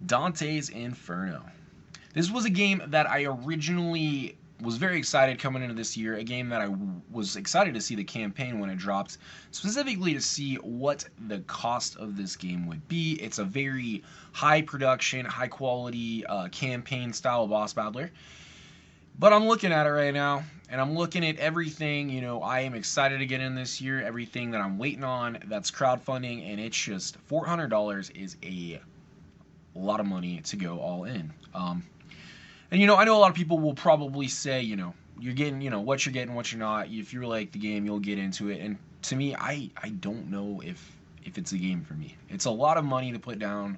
Dante's Inferno. This was a game that I originally was very excited coming into this year, a game that I was excited to see the campaign when it dropped, specifically to see what the cost of this game would be. It's a very high production, high quality campaign style boss battler. But I'm looking at it right now, and I'm looking at everything, I am excited to get in this year, everything that I'm waiting on, that's crowdfunding, and it's just $400 is a lot of money to go all in. And I know a lot of people will probably say, you're getting, what you're getting, what you're not. If you like the game, you'll get into it. And to me, I don't know if it's a game for me. It's a lot of money to put down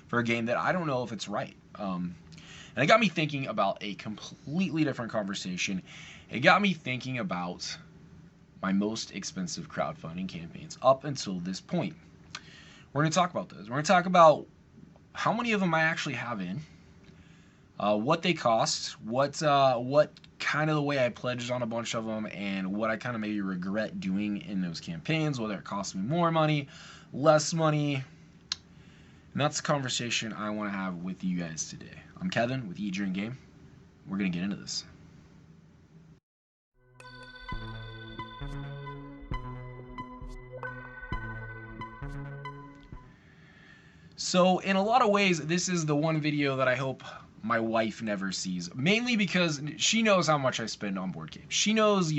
for a game that I don't know if it's right. And it got me thinking about a completely different conversation. It got me thinking about my most expensive crowdfunding campaigns up until this point. We're going to talk about those. We're going to talk about how many of them I actually have in, what they cost, what kind of the way I pledged on a bunch of them, and what I kind of maybe regret doing in those campaigns, whether it cost me more money, less money. And that's the conversation I want to have with you guys today. I'm Kevin with E.D.G Game. We're going to get into this. So in a lot of ways, this is the one video that I hope my wife never sees, mainly because she knows how much I spend on board games. She knows,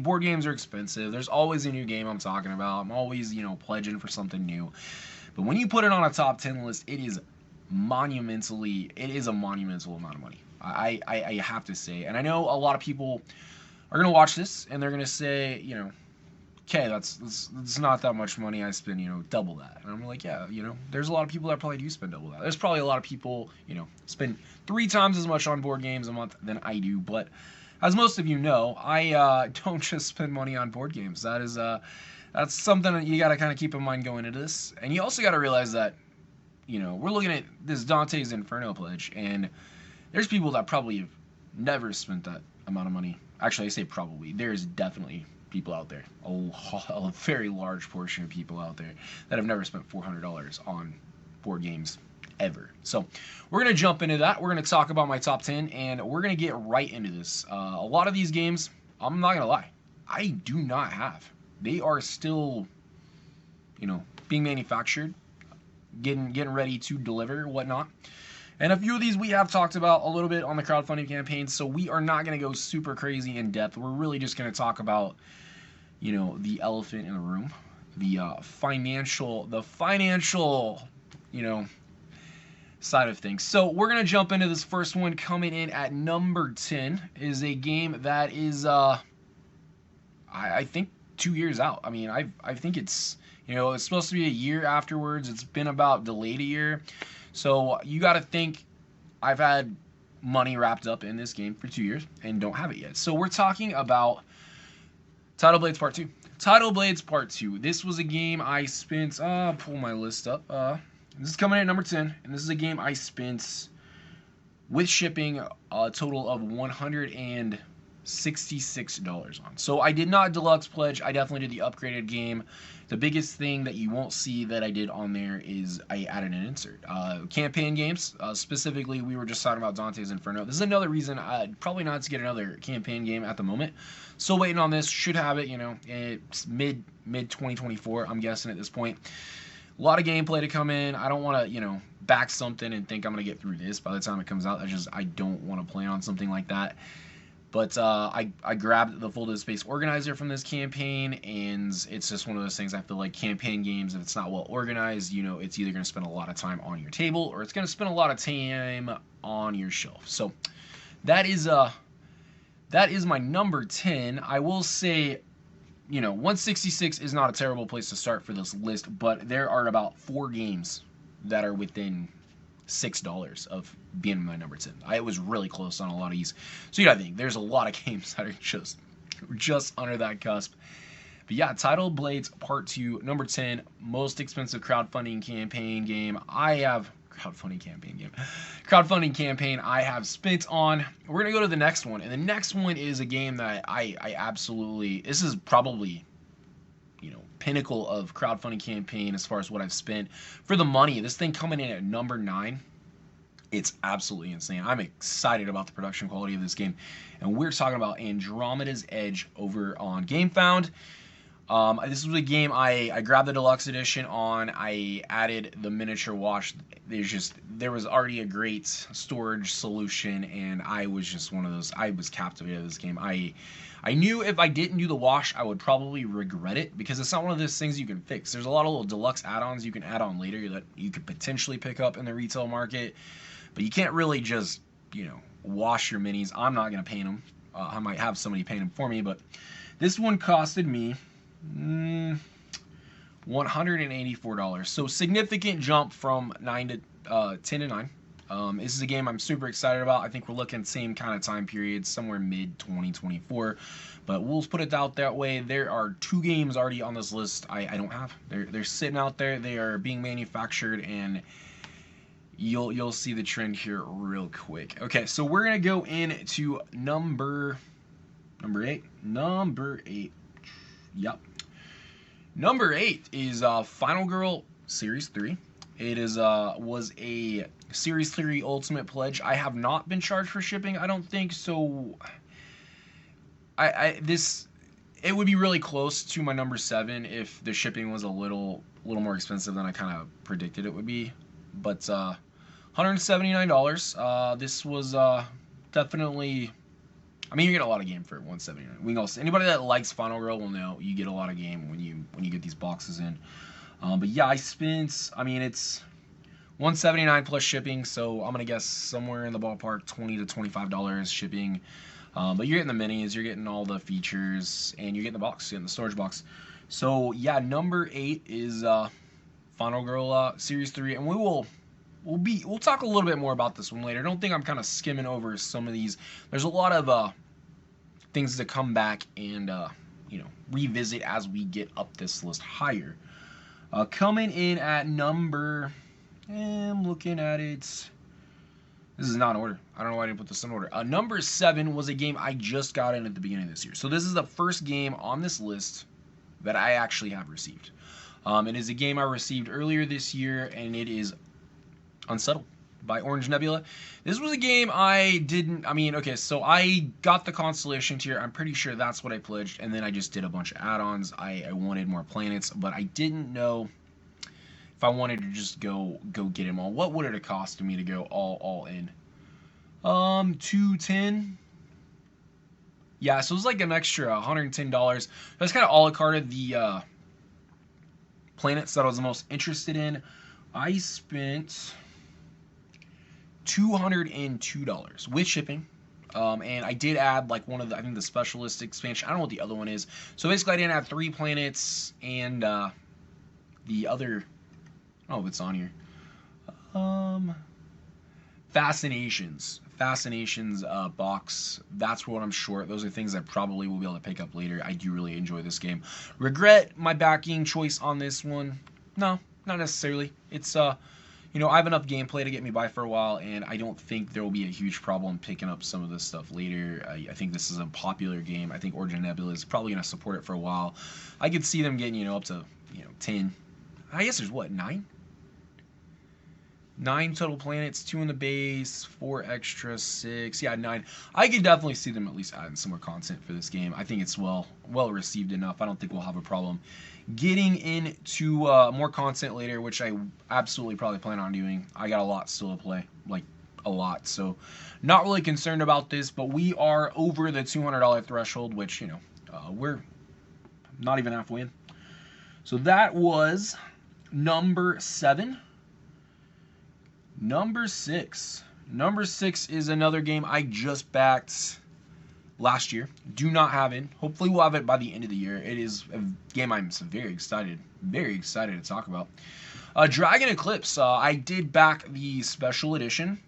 board games are expensive. There's always a new game I'm talking about. I'm always, pledging for something new. But when you put it on a top 10 list, it is a monumental amount of money. I have to say. And I know a lot of people are going to watch this and they're going to say, okay, that's not that much money. I spend, double that. And I'm like, yeah, there's a lot of people that probably do spend double that. There's probably a lot of people, spend 3 times as much on board games a month than I do. But as most of you know, I don't just spend money on board games. That's something that you got to kind of keep in mind going into this. And you also got to realize that, we're looking at this Dante's Inferno pledge, and there's people that probably have never spent that amount of money. Actually, I say probably. There's definitely people out there, a very large portion of people out there that have never spent $400 on board games ever. So we're going to jump into that. We're going to talk about my top 10, and we're going to get right into this. A lot of these games, I'm not going to lie, I do not have. They are still, being manufactured, getting ready to deliver, whatnot. And a few of these we have talked about a little bit on the crowdfunding campaign, so we are not going to go super crazy in depth. We're really just going to talk about, the elephant in the room, the financial, side of things. So we're going to jump into this first one. Coming in at number 10 is a game that is, I think, 2 years out. I mean, I think it's, it's supposed to be a year afterwards. It's been about delayed a year. So you got to think I've had money wrapped up in this game for 2 years and don't have it yet. So we're talking about Tidal Blades Part 2. Tidal Blades Part 2. This was a game I spent, pull my list up. This is coming in at number 10, and this is a game I spent, with shipping, a total of $166 on. So I did not deluxe pledge. I definitely did the upgraded game. The biggest thing that you won't see that I did on there is I added an insert. Campaign games, specifically, we were just talking about Dante's Inferno. This is another reason I'd probably not to get another campaign game at the moment. Still waiting on this. Should have it, it's mid 2024, I'm guessing at this point. A lot of gameplay to come in. I don't want to, back something and think I'm going to get through this by the time it comes out. I don't want to plan on something like that. But I grabbed the Folded Space Organizer from this campaign, and it's just one of those things. I feel like campaign games, if it's not well organized, it's either going to spend a lot of time on your table or it's going to spend a lot of time on your shelf. So that is my number 10. I will say, 166 is not a terrible place to start for this list, but there are about 4 games that are within $6 of being my number 10. I was really close on a lot of these. So you gotta think, there's a lot of games that are just under that cusp. But yeah, Tidal Blades Part 2, number 10, most expensive crowdfunding campaign game I have spent on. We're gonna go to the next one, and the next one is a game that I absolutely, this is probably pinnacle of crowdfunding campaign as far as what I've spent for the money. This thing coming in at number 9. It's absolutely insane. I'm excited about the production quality of this game. And we're talking about Andromeda's Edge over on Gamefound. This was a game I grabbed the deluxe edition on. I added the miniature wash. There was already a great storage solution, and I was just one of those. I was captivated with this game. I knew if I didn't do the wash, I would probably regret it, because it's not one of those things you can fix. There's a lot of little deluxe add-ons you can add on later that you could potentially pick up in the retail market, but you can't really just, wash your minis. I'm not going to paint them. I might have somebody paint them for me, but this one costed me $184. So significant jump from 10 to 9. This is a game I'm super excited about. I think we're looking same kind of time period, somewhere mid 2024. But we'll put it out that way. There are 2 games already on this list I don't have. They're sitting out there. They are being manufactured, and you'll see the trend here real quick. Okay, so we're gonna go into number 8. Number 8. Yep. Number 8 is finalgirl Series 3. It was a Series 3 Ultimate Pledge. I have not been charged for shipping, I don't think, so it would be really close to my number 7 if the shipping was a little more expensive than I kind of predicted it would be. But $179. This was definitely, I mean, you get a lot of game for $179. We know anybody that likes finalgirl will know you get a lot of game when you get these boxes in. But yeah, I spent, I mean, it's $179 plus shipping, so I'm gonna guess somewhere in the ballpark $20 to $25 shipping. But you're getting the minis, you're getting all the features, and you're getting the box, you're getting the storage box. So yeah, number 8 is finalgirl Series 3, and we'll talk a little bit more about this one later. I don't think I'm kind of skimming over some of these. There's a lot of things to come back and revisit as we get up this list higher. Coming in at number, I'm looking at it. This is not in order. I don't know why I didn't put this in order. Number 7 was a game I just got in at the beginning of this year. So this is the first game on this list that I actually have received. It is a game I received earlier this year, and it is Unsettled by Orange Nebula. This was a game okay, so I got the constellation tier. I'm pretty sure that's what I pledged, and then I just did a bunch of add-ons. I wanted more planets, but I didn't know if I wanted to just go get them all. What would it have cost me to go all in? $210. Yeah, so it was like an extra $110. That's kind of a la carte the planets that I was the most interested in. I spent $202 with shipping, and I did add like one of the, I think the specialist expansion. I don't know what the other one is. So basically I didn't add 3 planets, and the other, I don't know if it's on here, Fascinations box. That's what I'm short. Those are things I probably will be able to pick up later. I do really enjoy this game. Regret my backing choice on this one? No, not necessarily. It's I have enough gameplay to get me by for a while, and I don't think there will be a huge problem picking up some of this stuff later. I think this is a popular game. I think Orange Nebula is probably going to support it for a while. I could see them getting, up to, 10. I guess there's, what, 9? 9 total planets, 2 in the base, 4 extra, 6. Yeah, 9. I could definitely see them at least adding some more content for this game. I think it's well received enough. I don't think we'll have a problem getting into more content later, which I absolutely probably plan on doing. I got a lot still to play, like a lot. So not really concerned about this, but we are over the $200 threshold, which, we're not even halfway in. So that was number 7. Number 6. Number 6 is another game I just backed last year. Do not have it. Hopefully we'll have it by the end of the year. It is a game I'm very excited to talk about. Dragoneclipse. I did back the special edition.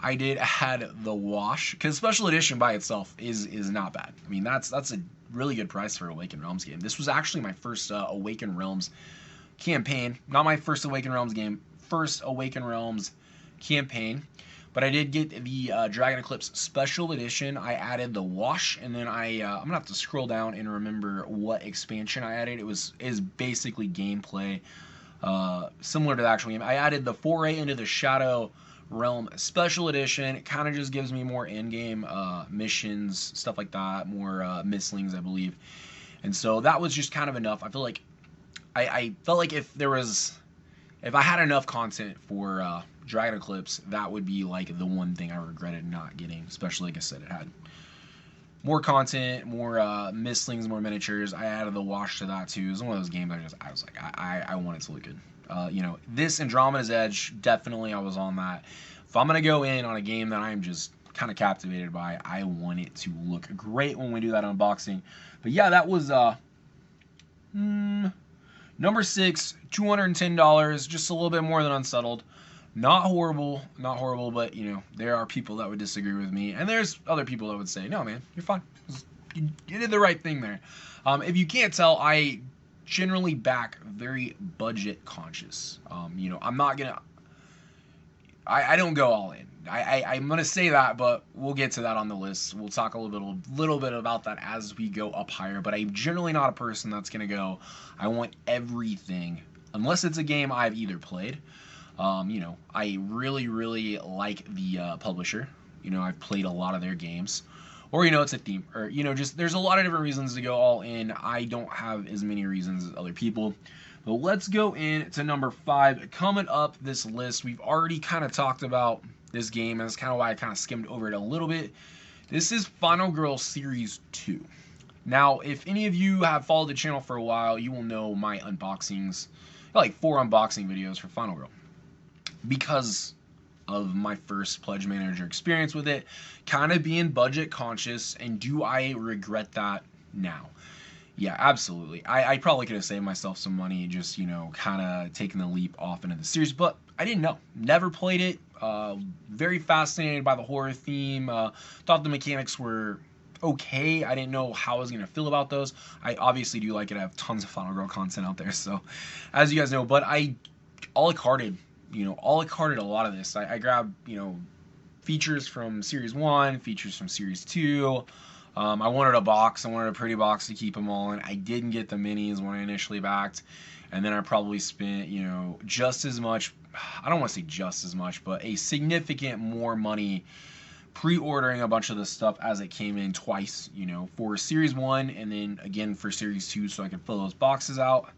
I did add the wash, because special edition by itself is not bad. I mean, that's a really good price for Awakened Realms game. This was actually my first Awakened Realms campaign. Not my first Awakened Realms game. First Awakened Realms campaign. But I did get the Dragon Eclipse Special Edition. I added the wash, and then I'm gonna have to scroll down and remember what expansion I added. Is basically gameplay similar to the actual game. I added the Foray into the Shadow Realm Special Edition. It kind of just gives me more in-game missions, stuff like that, more mislings, I believe. And so that was just kind of enough. I feel like I felt like if I had enough content for Dragon Eclipse, that would be like the one thing I regretted not getting. Especially, like I said, it had more content, more mislings, more miniatures. I added the wash to that too. It was one of those games I was like, I want it to look good. You know, this Andromeda's Edge, definitely I was on that. If I'm gonna go in on a game that I'm just kind of captivated by, I want it to look great when we do that unboxing. But yeah, that was number 6, $210, just a little bit more than Unsettled. Not horrible, but you know, there are people that would disagree with me, and there's other people that would say, no man, you're fine. You did the right thing there. If you can't tell, I generally back very budget conscious. You know, I'm not gonna, I don't go all in. I'm gonna say that, but we'll get to that on the list. We'll talk a little bit about that as we go up higher. But I'm generally not a person that's gonna go, I want everything, unless it's a game I've either played. You know, I really like the publisher. You know, I've played a lot of their games. Or, you know, it's a theme. Or, you know, just there's a lot of different reasons to go all in. I don't have as many reasons as other people. But let's go in to number 5. Coming up this list, we've already kind of talked about this game. And that's kind of why I kind of skimmed over it a little bit. This is Final Girl Series 2. Now, if any of you have followed the channel for a while, you will know my unboxings. Like 4 unboxing videos for Final Girl. Because of my first Pledge Manager experience with it, kind of being budget conscious, and do I regret that now? Yeah, absolutely. I probably could have saved myself some money, just, you know, kind of taking the leap off into the series, but I didn't know. Never played it. Very fascinated by the horror theme. Thought the mechanics were okay. I didn't know how I was going to feel about those. I obviously do like it. I have tons of Final Girl content out there, so as you guys know, but I a la carted a lot of this. I grabbed, you know, features from Series 1, features from Series 2. I wanted a box. I wanted a pretty box to keep them all in. I didn't get the minis when I initially backed. And then I probably spent, you know, just as much, I don't want to say just as much, but a significant more money pre-ordering a bunch of this stuff as it came in twice, you know, for Series 1 and then again for Series 2 so I could fill those boxes out.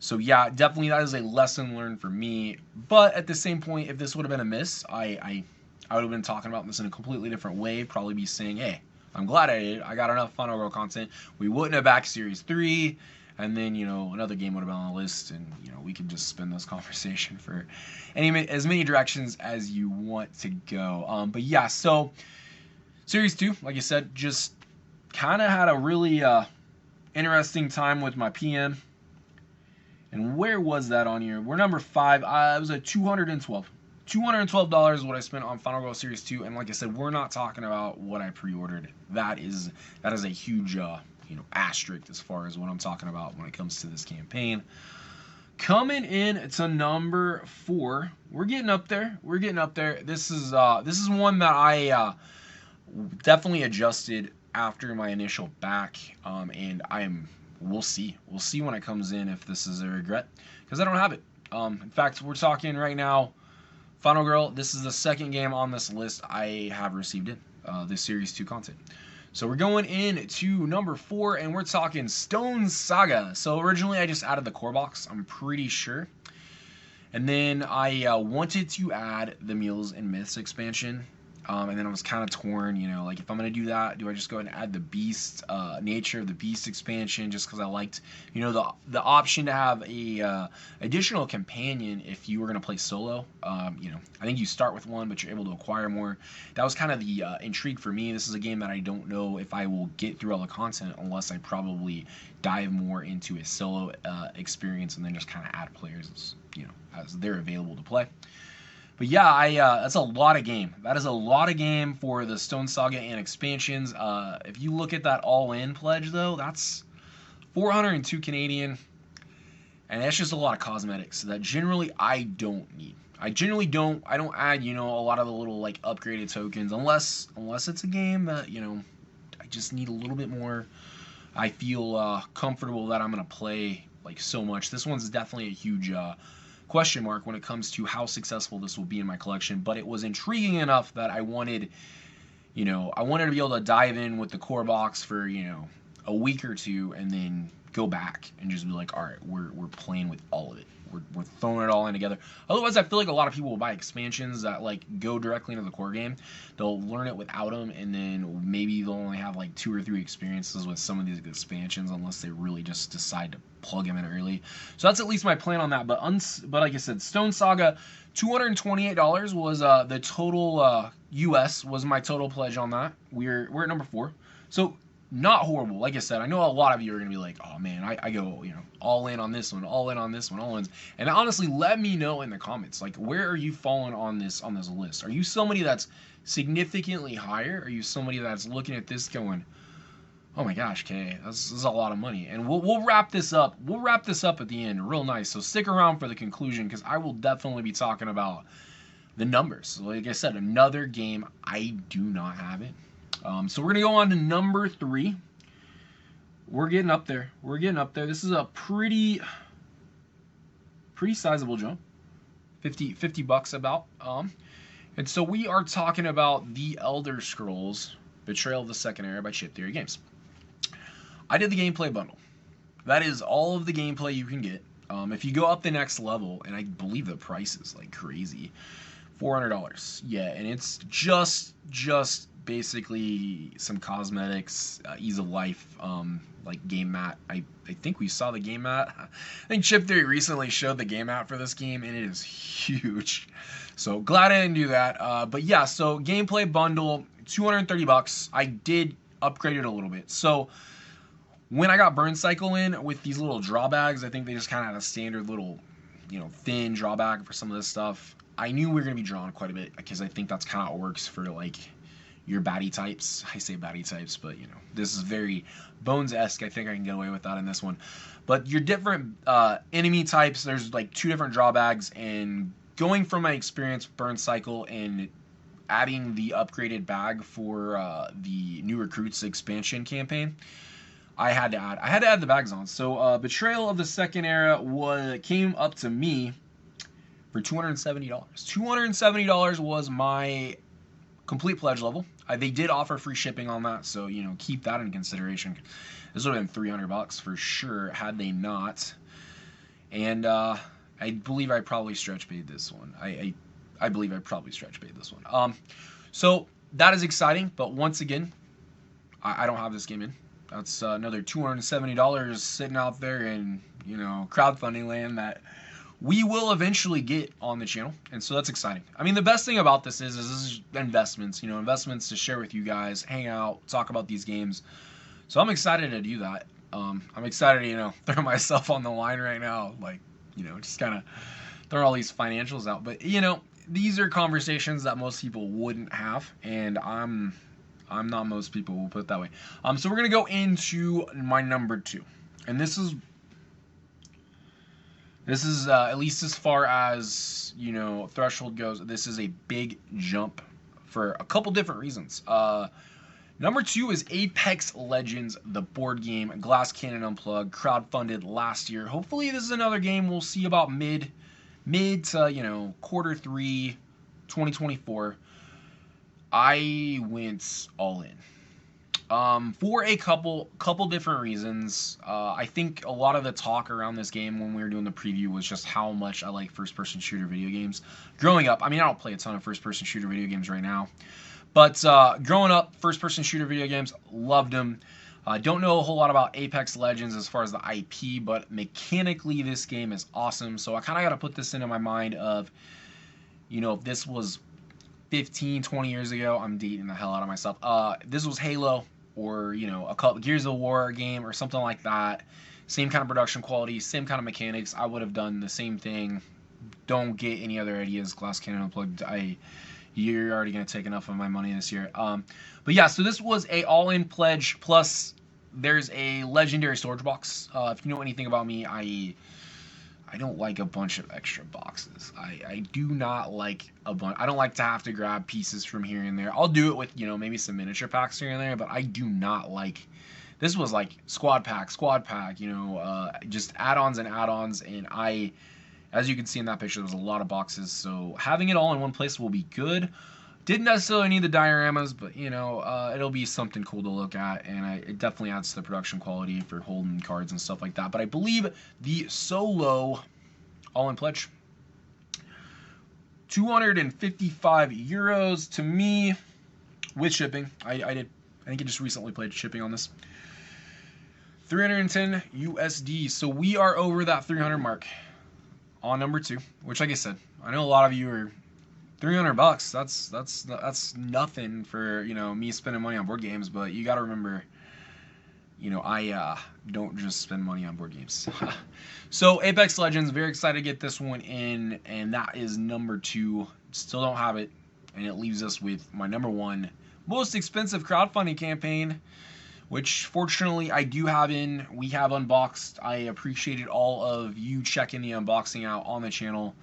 So yeah, definitely that is a lesson learned for me. But at the same point, if this would have been a miss, I would have been talking about this in a completely different way. Probably be saying, hey, I'm glad I did. I got enough Final Girl content. We wouldn't have backed Series 3. And then, you know, another game would have been on the list. And, you know, we could just spin this conversation for as many directions as you want to go. But yeah, so Series 2, like I said, just kind of had a really interesting time with my PM. And where was that on here? We're number 5. It was at $212. $212 is what I spent on Final Girl Series 2. And like I said, we're not talking about what I pre-ordered. That is a huge, you know, asterisk as far as what I'm talking about when it comes to this campaign. Coming in to number 4, we're getting up there. We're getting up there. This is one that I definitely adjusted after my initial back, and we'll see when it comes in if this is a regret, because I don't have it. In fact, we're talking right now, Final Girl, this is the second game on this list I have received it, this Series 2 content. So we're going in to number 4, and we're talking Stonesaga. So originally I just added the core box, I'm pretty sure. And then I wanted to add the Meals and Myths expansion. And then I was kind of torn, you know, like if I'm going to do that, do I just go ahead and add the Beast, Nature of the Beast expansion, just because I liked, you know, the option to have a additional companion if you were going to play solo. You know, I think you start with one, but you're able to acquire more. That was kind of the intrigue for me. This is a game that I don't know if I will get through all the content unless I probably dive more into a solo experience and then just kind of add players as, you know, as they're available to play. But yeah, that's a lot of game. That is a lot of game for the Stonesaga and expansions. If you look at that all-in pledge, though, that's 402 Canadian. And that's just a lot of cosmetics that generally I don't need. I generally don't add, you know, a lot of the little like upgraded tokens unless it's a game that, you know, I just need a little bit more. I feel comfortable that I'm gonna play like so much. This one's definitely a huge question mark when it comes to how successful this will be in my collection, but it was intriguing enough that I wanted, you know, I wanted to be able to dive in with the core box for, you know, a week or two and then go back and just be like, all right, we're playing with all of it. We're throwing it all in together. Otherwise, I feel like a lot of people will buy expansions that like go directly into the core game. They'll learn it without them, and then maybe they'll only have like 2 or 3 experiences with some of these expansions, unless they really just decide to plug them in early. So that's at least my plan on that. But like I said, Stonesaga, $228 was the total US was my total pledge on that. We're at number 4. So not horrible. Like I said, I know a lot of you are going to be like, oh man, I go, you know, all in on this one, all in on this one, all in. And honestly, let me know in the comments, like, where are you falling on this list? Are you somebody that's significantly higher? Are you somebody that's looking at this going, oh my gosh, Kay, this is a lot of money? And we'll wrap this up. We'll wrap this up at the end real nice. So stick around for the conclusion, because I will definitely be talking about the numbers. Like I said, another game, I do not have it. So we're going to go on to number 3. We're getting up there. We're getting up there. This is a pretty sizable jump. 50 bucks about. And so we are talking about the Elder Scrolls Betrayal of the Second Era by Chip Theory Games. I did the gameplay bundle. That is all of the gameplay you can get. If you go up the next level, and I believe the price is like crazy, $400. Yeah, and it's just basically some cosmetics, ease of life, like game mat. I think we saw the game mat. I think Chip Theory recently showed the game mat for this game, and it is huge. So glad I didn't do that. But yeah, so gameplay bundle, $230. I did upgrade it a little bit. So when I got Burn Cycle in with these little drawbags, I think they just kind of had a standard little, you know, thin drawback for some of this stuff. I knew we were going to be drawn quite a bit, because I think that's kind of how it works for like your baddie types. I say baddie types, but you know, this is very Bones-esque. I think I can get away with that in this one. But your different enemy types, there's like 2 different drawbacks, and going from my experience with Burn Cycle and adding the upgraded bag for the New Recruits expansion campaign, I had to add the bags on. So Betrayal of the Second Era came up to me for $270. $270 was my complete pledge level. They did offer free shipping on that, so you know, keep that in consideration. This would have been $300 for sure had they not. And I believe I probably stretch paid this one. I believe I probably stretch paid this one. So that is exciting, but once again, I don't have this game in. That's another $270 sitting out there in, you know, crowdfunding land that we will eventually get on the channel, and so that's exciting. I mean, the best thing about this is investments, you know, investments to share with you guys, hang out, talk about these games. So I'm excited to do that. I'm excited to, you know, throw myself on the line right now, like, you know, just kind of throw all these financials out. But, you know, these are conversations that most people wouldn't have, and I'm not most people, we'll put it that way. So we're going to go into my number 2, and this is at least as far as, you know, threshold goes, this is a big jump for a couple different reasons. Number 2 is Apexlegends, the board game, Glass Cannon Unplugged, crowdfunded last year. Hopefully this is another game we'll see about mid to, you know, Q3 2024. I went all in. For a couple different reasons. I think a lot of the talk around this game when we were doing the preview was just how much I like first-person shooter video games. Growing up, I mean, I don't play a ton of first-person shooter video games right now, but growing up, first-person shooter video games, loved them. Don't know a whole lot about Apexlegends as far as the IP, but mechanically this game is awesome. So I kind of got to put this into my mind of, you know, if this was 15, 20 years ago, I'm dating the hell out of myself. This was Halo, or, you know, a couple Gears of War game or something like that. Same kind of production quality, same kind of mechanics. I would have done the same thing. Don't get any other ideas. Glass Cannon Unplugged. You're already going to take enough of my money this year. But yeah, so this was a all-in pledge, plus there's a legendary storage box. If you know anything about me, I I don't like a bunch of extra boxes. I do not like a bunch. I don't like to have to grab pieces from here and there. I'll do it with, you know, maybe some miniature packs here and there, but I do not like. This was like squad pack, you know, just add-ons and add-ons, and as you can see in that picture, there's a lot of boxes, so having it all in one place will be good. Didn't necessarily need the dioramas, but, you know, it'll be something cool to look at, and it definitely adds to the production quality for holding cards and stuff like that. But I believe the solo all-in pledge, 255 euros to me with shipping. I think I just recently played shipping on this. 310 USD. So we are over that 300 mark on number 2, which, like I said, I know a lot of you are $300. That's nothing for, you know, me spending money on board games, but you got to remember, you know, I don't just spend money on board games. So apexlegends, very excited to get this one in, and that is number 2. Still don't have it, and it leaves us with my number 1 most expensive crowdfunding campaign, which fortunately I do have in. We have unboxed. I appreciated all of you checking the unboxing out on the channel.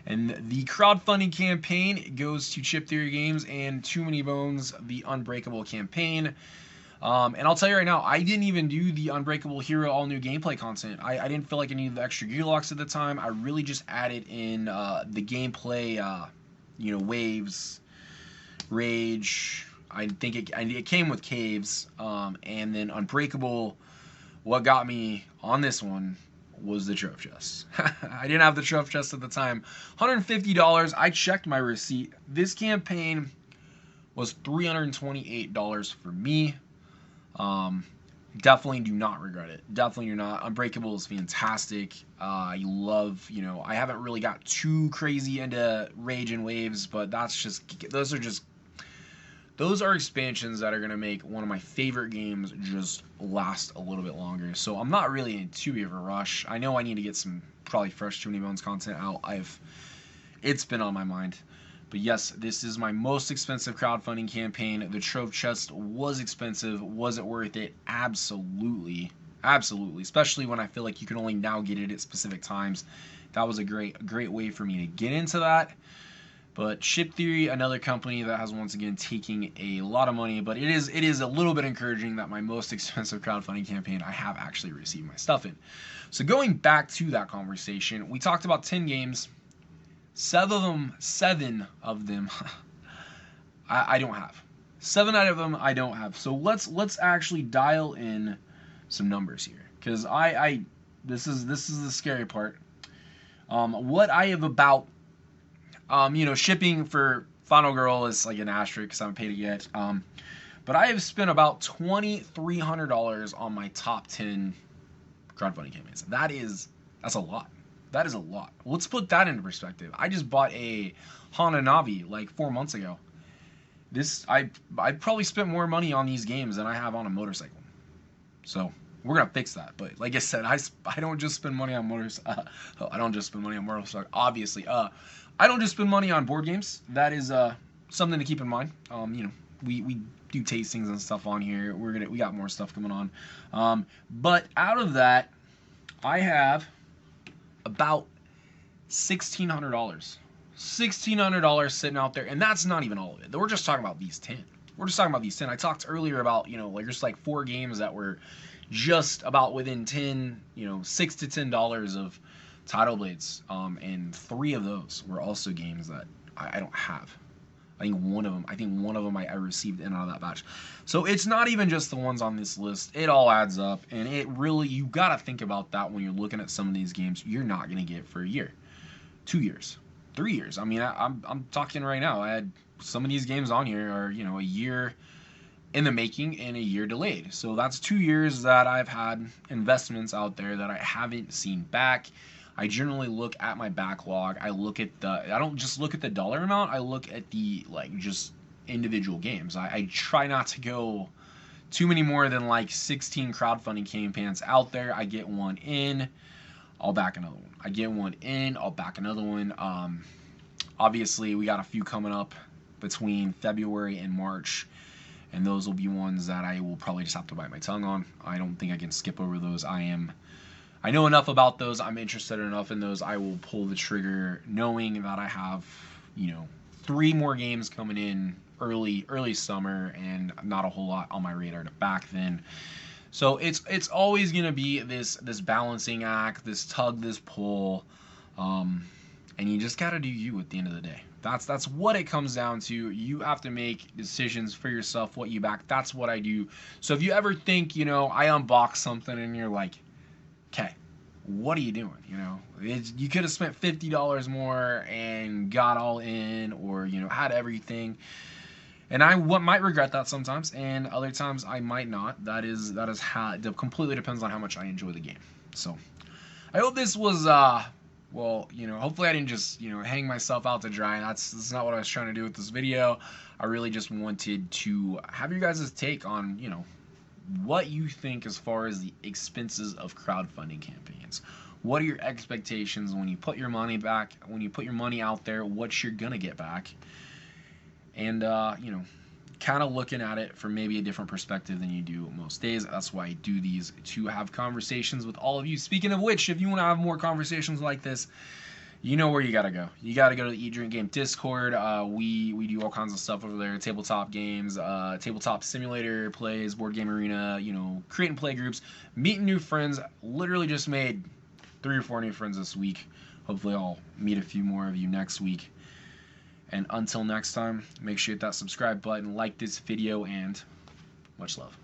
And the crowdfunding campaign goes to Chip Theory Games and Too Many Bones, the Unbreakable campaign. And I'll tell you right now, I didn't even do the Unbreakable Hero all new gameplay content. I didn't feel like I needed the extra gear locks at the time. I really just added in the gameplay, you know, waves, rage. I think it came with caves, and then Unbreakable. What got me on this one was the trophy chest. I didn't have the trophy chest at the time. $150. I checked my receipt. This campaign was $328 for me. Definitely do not regret it. Definitely do not. Unbreakable is fantastic. I love, you know, I haven't really got too crazy into rage and waves, but those are expansions that are going to make one of my favorite games just last a little bit longer. So I'm not really in too big of a rush. I know I need to get some probably fresh Too Many Bones content out. It's been on my mind. But yes, this is my most expensive crowdfunding campaign. The trophy chest was expensive. Was it worth it? Absolutely. Absolutely. Especially when I feel like you can only now get it at specific times. That was a great way for me to get into that. But Chip Theory, another company that has once again taking a lot of money, but it is a little bit encouraging that my most expensive crowdfunding campaign I have actually received my stuff in. So going back to that conversation, we talked about 10 games. 7 of them I don't have. 7 out of them I don't have. So let's actually dial in some numbers here, because this is the scary part. What I have about you know, shipping for finalgirl is like an asterisk because I haven't paid it yet. But I have spent about $2,300 on my top 10 crowdfunding campaigns. That's a lot. That is a lot. Let's put that into perspective. I just bought a Honda Navi like 4 months ago. I probably spent more money on these games than I have on a motorcycle. So we're gonna fix that. But like I said, I don't just spend money on motorcycle. I don't just spend money on motorcycle. Obviously, I don't just spend money on board games. That is something to keep in mind. You know, we do tastings and stuff on here. We got more stuff coming on. But out of that, I have about $1,600. $1,600 sitting out there, and that's not even all of it. We're just talking about these 10. We're just talking about these 10. I talked earlier about, you know, like just like 4 games that were just about within 10, you know, $6 to $10 of Tidal Blades, and 3 of those were also games that I don't have. I think one of them I received in out of that batch. So it's not even just the ones on this list. It all adds up, and it really, you got to think about that when you're looking at some of these games you're not going to get for a year, 2 years, 3 years. I mean, I'm talking right now. I had some of these games on here are, you know, a year in the making and a year delayed. So that's 2 years that I've had investments out there that I haven't seen back. I generally look at my backlog. I don't just look at the dollar amount. I look at the, like, just individual games. I try not to go too many more than like 16 crowdfunding campaigns out there. I get one in, I'll back another one. I get one in, I'll back another one. Obviously, we got a few coming up between February and March, and those will be ones that I will probably just have to bite my tongue on. I don't think I can skip over those. I am I know enough about those, I'm interested enough in those, I will pull the trigger knowing that I have, you know, 3 more games coming in early summer and not a whole lot on my radar to back then. So it's always gonna be this balancing act, this tug, this pull, and you just gotta do you at the end of the day. That's what it comes down to. You have to make decisions for yourself, what you back. That's what I do. So if you ever think, you know, I unbox something and you're like, okay, what are you doing? You know, you could have spent $50 more and got all in, or you know, had everything. And I might regret that sometimes, and other times I might not. That is how it completely depends on how much I enjoy the game. So I hope this was well, you know, hopefully I didn't just, you know, hang myself out to dry. That's not what I was trying to do with this video. I really just wanted to have you guys' take on, you know, what you think as far as the expenses of crowdfunding campaigns. What are your expectations when you put your money back, when you put your money out there, what you're gonna get back? And you know, kind of looking at it from maybe a different perspective than you do most days. That's why I do these, to have conversations with all of you. Speaking of which, if you want to have more conversations like this, you know where you gotta go. You gotta go to the E.D.G Game Discord. We do all kinds of stuff over there. Tabletop games, tabletop simulator plays, board game arena. You know, creating play groups, meeting new friends. Literally just made 3 or 4 new friends this week. Hopefully, I'll meet a few more of you next week. And until next time, make sure you hit that subscribe button, like this video, and much love.